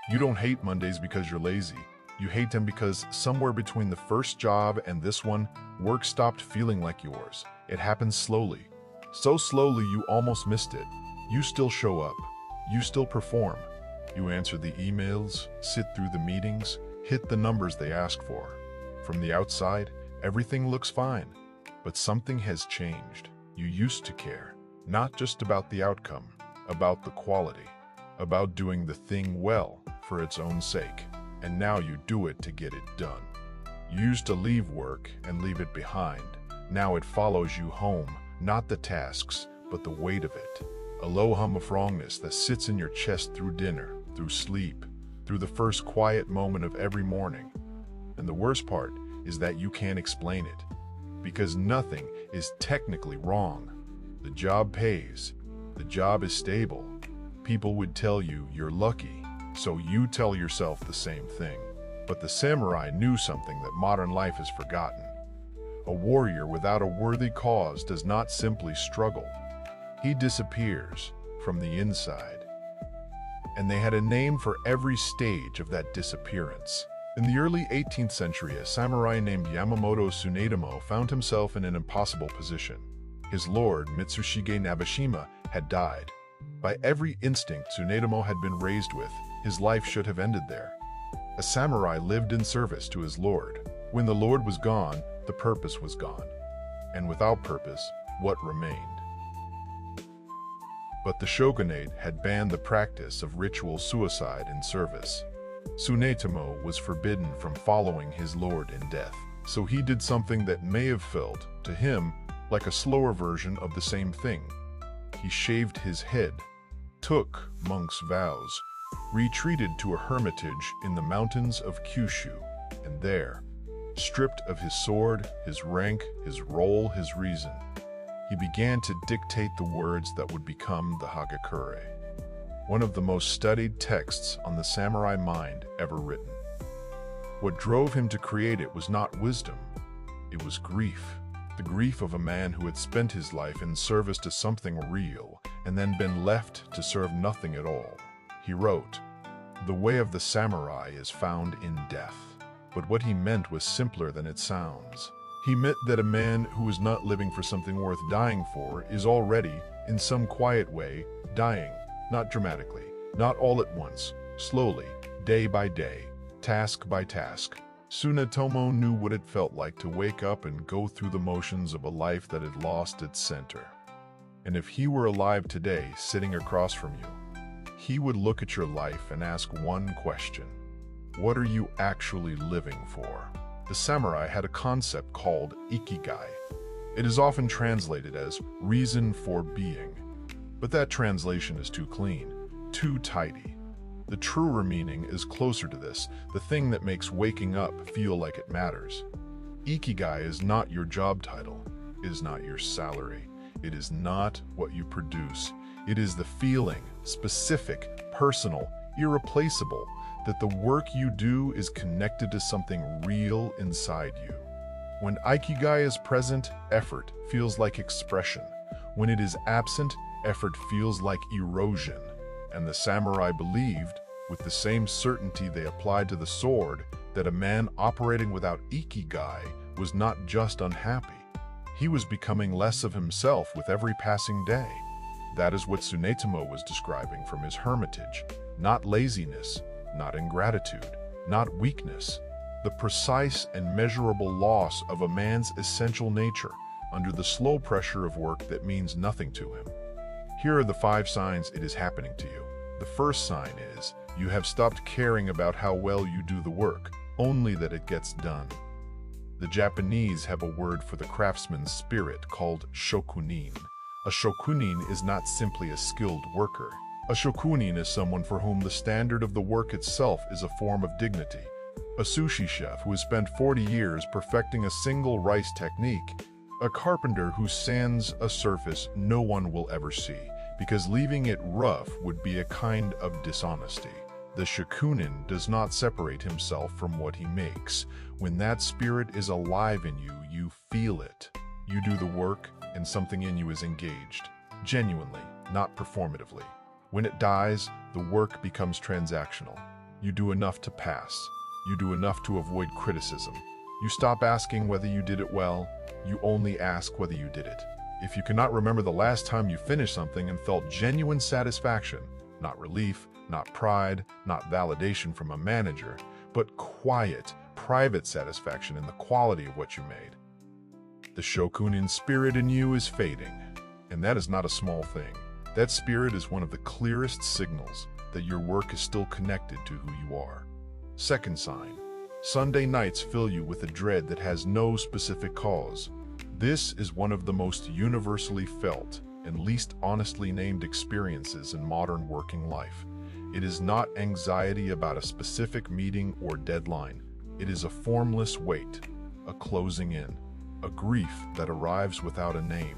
You don't hate Mondays because you're lazy. You hate them because somewhere between the first job and this one, work stopped feeling like yours. It happened slowly. So slowly you almost missed it. You still show up. You still perform. You answer the emails, sit through the meetings, hit the numbers they ask for. From the outside, everything looks fine. But something has changed. You used to care, not just about the outcome, about the quality, about doing the thing well for its own sake. And now you do it to get it done. You used to leave work and leave it behind. Now it follows you home, not the tasks, but the weight of it. A low hum of wrongness that sits in your chest through dinner, through sleep, through the first quiet moment of every morning. And the worst part is that you can't explain it, because nothing is technically wrong. The job pays. The job is stable. People would tell you you're lucky, so you tell yourself the same thing. But the samurai knew something that modern life has forgotten. A warrior without a worthy cause does not simply struggle. He disappears from the inside. And they had a name for every stage of that disappearance. In the early 18th century, a samurai named Yamamoto Tsunetomo found himself in an impossible position. His lord, Mitsushige Nabeshima, had died. By every instinct Tsunetomo had been raised with, his life should have ended there. A samurai lived in service to his lord. When the lord was gone, the purpose was gone. And without purpose, what remained? But the shogunate had banned the practice of ritual suicide in service. Tsunetomo was forbidden from following his lord in death, so he did something that may have felt, to him, like a slower version of the same thing. He shaved his head, took monk's vows, retreated to a hermitage in the mountains of Kyushu, and there, stripped of his sword, his rank, his role, his reason, he began to dictate the words that would become the Hagakure, one of the most studied texts on the samurai mind ever written. What drove him to create it was not wisdom, it was grief. The grief of a man who had spent his life in service to something real and then been left to serve nothing at all. He wrote, "The way of the samurai is found in death." But what he meant was simpler than it sounds. He meant that a man who is not living for something worth dying for is already, in some quiet way, dying, not dramatically, not all at once, slowly, day by day, task by task. Tsunetomo knew what it felt like to wake up and go through the motions of a life that had lost its center. And if he were alive today, sitting across from you, he would look at your life and ask one question: what are you actually living for? The samurai had a concept called Ikigai. It is often translated as reason for being, but that translation is too clean, too tidy. The truer meaning is closer to this, the thing that makes waking up feel like it matters. Ikigai is not your job title, it is not your salary, it is not what you produce. It is the feeling, specific, personal, irreplaceable, that the work you do is connected to something real inside you. When Ikigai is present, effort feels like expression. When it is absent, effort feels like erosion. And the samurai believed, with the same certainty they applied to the sword, that a man operating without Ikigai was not just unhappy. He was becoming less of himself with every passing day. That is what Tsunetomo was describing from his hermitage. Not laziness, not ingratitude, not weakness. The precise and measurable loss of a man's essential nature under the slow pressure of work that means nothing to him. Here are the 5 signs it is happening to you. The first sign is, you have stopped caring about how well you do the work, only that it gets done. The Japanese have a word for the craftsman's spirit called shokunin. A shokunin is not simply a skilled worker. A shokunin is someone for whom the standard of the work itself is a form of dignity. A sushi chef who has spent 40 years perfecting a single rice technique. A carpenter who sands a surface no one will ever see, because leaving it rough would be a kind of dishonesty. The shokunin does not separate himself from what he makes. When that spirit is alive in you, you feel it. You do the work, and something in you is engaged, genuinely, not performatively. When it dies, the work becomes transactional. You do enough to pass. You do enough to avoid criticism. You stop asking whether you did it well. You only ask whether you did it. If you cannot remember the last time you finished something and felt genuine satisfaction, not relief, not pride, not validation from a manager, but quiet, private satisfaction in the quality of what you made, the shokunin spirit in you is fading. And that is not a small thing. That spirit is one of the clearest signals that your work is still connected to who you are. Second sign, Sunday nights fill you with a dread that has no specific cause. This is one of the most universally felt and least honestly named experiences in modern working life. It is not anxiety about a specific meeting or deadline. It is a formless weight, a closing in, a grief that arrives without a name.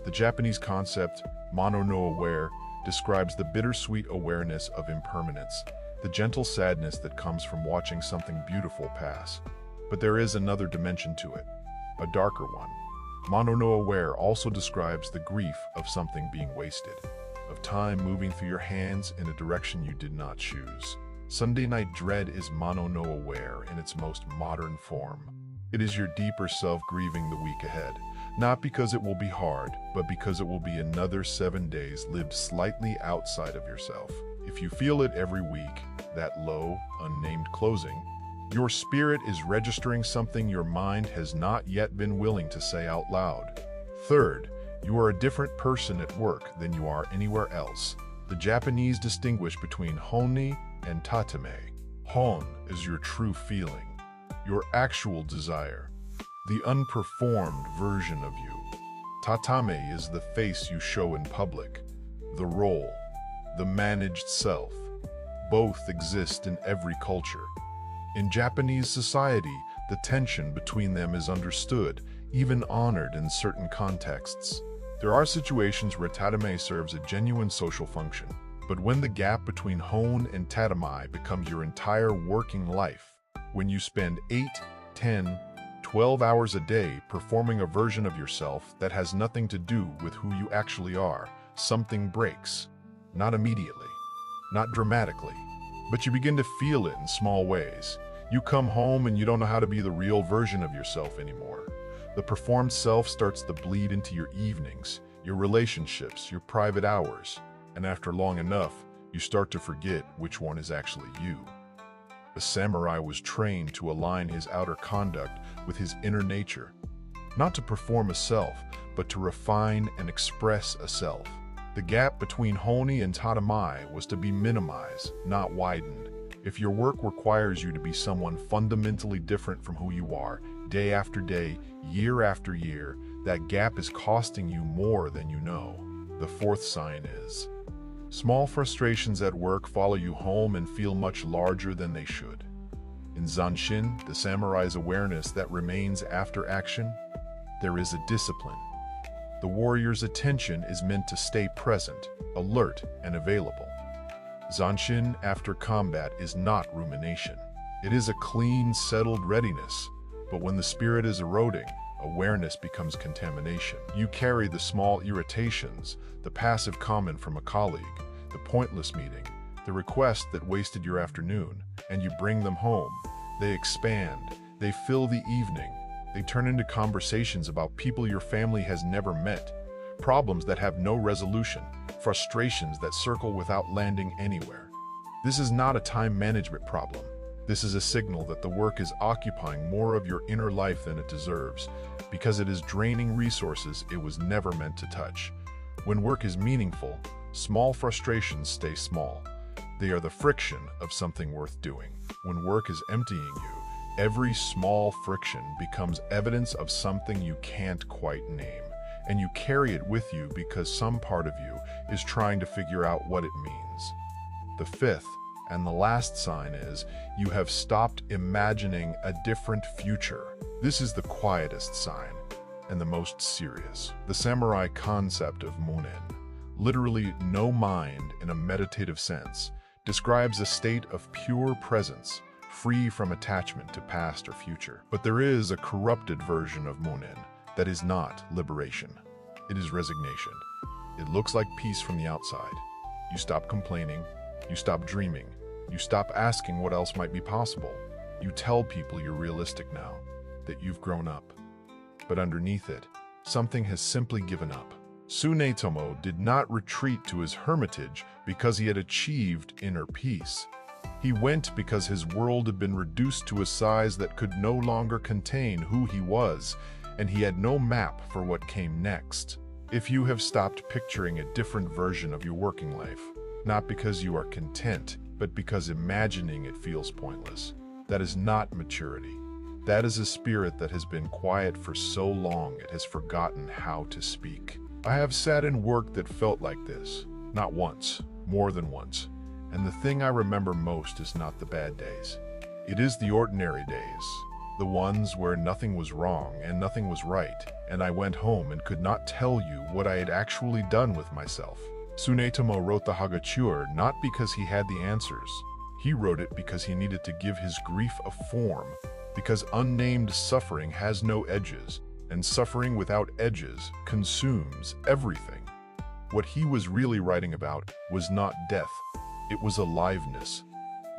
The Japanese concept, mono no aware, describes the bittersweet awareness of impermanence, the gentle sadness that comes from watching something beautiful pass. But there is another dimension to it, a darker one. Mono no aware also describes the grief of something being wasted, of time moving through your hands in a direction you did not choose. Sunday night dread is mono no aware in its most modern form. It is your deeper self grieving the week ahead, not because it will be hard, but because it will be another 7 days lived slightly outside of yourself. If you feel it every week, that low, unnamed closing, your spirit is registering something your mind has not yet been willing to say out loud. Third, you are a different person at work than you are anywhere else. The Japanese distinguish between Honne and Tatemae. Honne is your true feeling, your actual desire, the unperformed version of you. Tatemae is the face you show in public, the role, the managed self. Both exist in every culture. In Japanese society, the tension between them is understood, even honored in certain contexts. There are situations where Tatemae serves a genuine social function, but when the gap between Honne and Tatemae becomes your entire working life, when you spend 8, 10, 12 hours a day performing a version of yourself that has nothing to do with who you actually are, something breaks. Not immediately, not dramatically, but you begin to feel it in small ways. You come home and you don't know how to be the real version of yourself anymore. The performed self starts to bleed into your evenings, your relationships, your private hours, and after long enough, you start to forget which one is actually you. The samurai was trained to align his outer conduct with his inner nature, not to perform a self, but to refine and express a self. The gap between Honne and Tatemae was to be minimized, not widened. If your work requires you to be someone fundamentally different from who you are, day after day, year after year, that gap is costing you more than you know. The fourth sign is, small frustrations at work follow you home and feel much larger than they should. In Zanshin, the samurai's awareness that remains after action, there is a discipline. The warrior's attention is meant to stay present, alert, and available. Zanshin after combat is not rumination. It is a clean, settled readiness. But when the spirit is eroding, awareness becomes contamination. You carry the small irritations, the passive comment from a colleague, the pointless meeting, the request that wasted your afternoon, and you bring them home. They expand, they fill the evening, they turn into conversations about people your family has never met, problems that have no resolution, frustrations that circle without landing anywhere. This is not a time management problem. This is a signal that the work is occupying more of your inner life than it deserves, because it is draining resources it was never meant to touch. When work is meaningful, small frustrations stay small. They are the friction of something worth doing. When work is emptying you, every small friction becomes evidence of something you can't quite name, and you carry it with you because some part of you is trying to figure out what it means. The fifth and the last sign is you have stopped imagining a different future. This is the quietest sign and the most serious. The samurai concept of munen, literally no mind in a meditative sense, describes a state of pure presence, free from attachment to past or future. But there is a corrupted version of munen that is not liberation. It is resignation. It looks like peace from the outside. You stop complaining, you stop dreaming, You stop asking what else might be possible. You tell people you're realistic now, that you've grown up. But underneath it, something has simply given up. Tsunetomo did not retreat to his hermitage because he had achieved inner peace. He went because his world had been reduced to a size that could no longer contain who he was, and he had no map for what came next. If you have stopped picturing a different version of your working life, not because you are content, but because imagining it feels pointless, that is not maturity. That is a spirit that has been quiet for so long it has forgotten how to speak. I have sat in work that felt like this, not once, more than once. And the thing I remember most is not the bad days. It is the ordinary days, the ones where nothing was wrong and nothing was right, and I went home and could not tell you what I had actually done with myself. Tsunetomo wrote the Hagakure not because he had the answers. He wrote it because he needed to give his grief a form, because unnamed suffering has no edges, and suffering without edges consumes everything. What he was really writing about was not death. It was aliveness,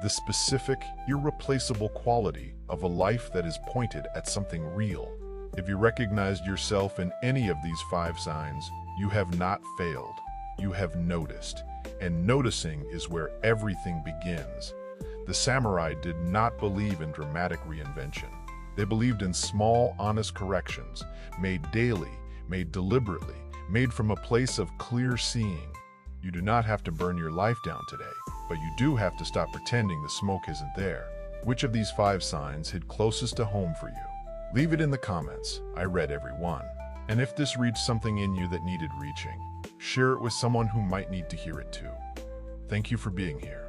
the specific, irreplaceable quality of a life that is pointed at something real. If you recognized yourself in any of these 5 signs, you have not failed. You have noticed, and noticing is where everything begins. The samurai did not believe in dramatic reinvention. They believed in small, honest corrections, made daily, made deliberately, made from a place of clear seeing. You do not have to burn your life down today, but you do have to stop pretending the smoke isn't there. Which of these 5 signs hit closest to home for you? Leave it in the comments. I read every one. And if this reached something in you that needed reaching, share it with someone who might need to hear it too. Thank you for being here.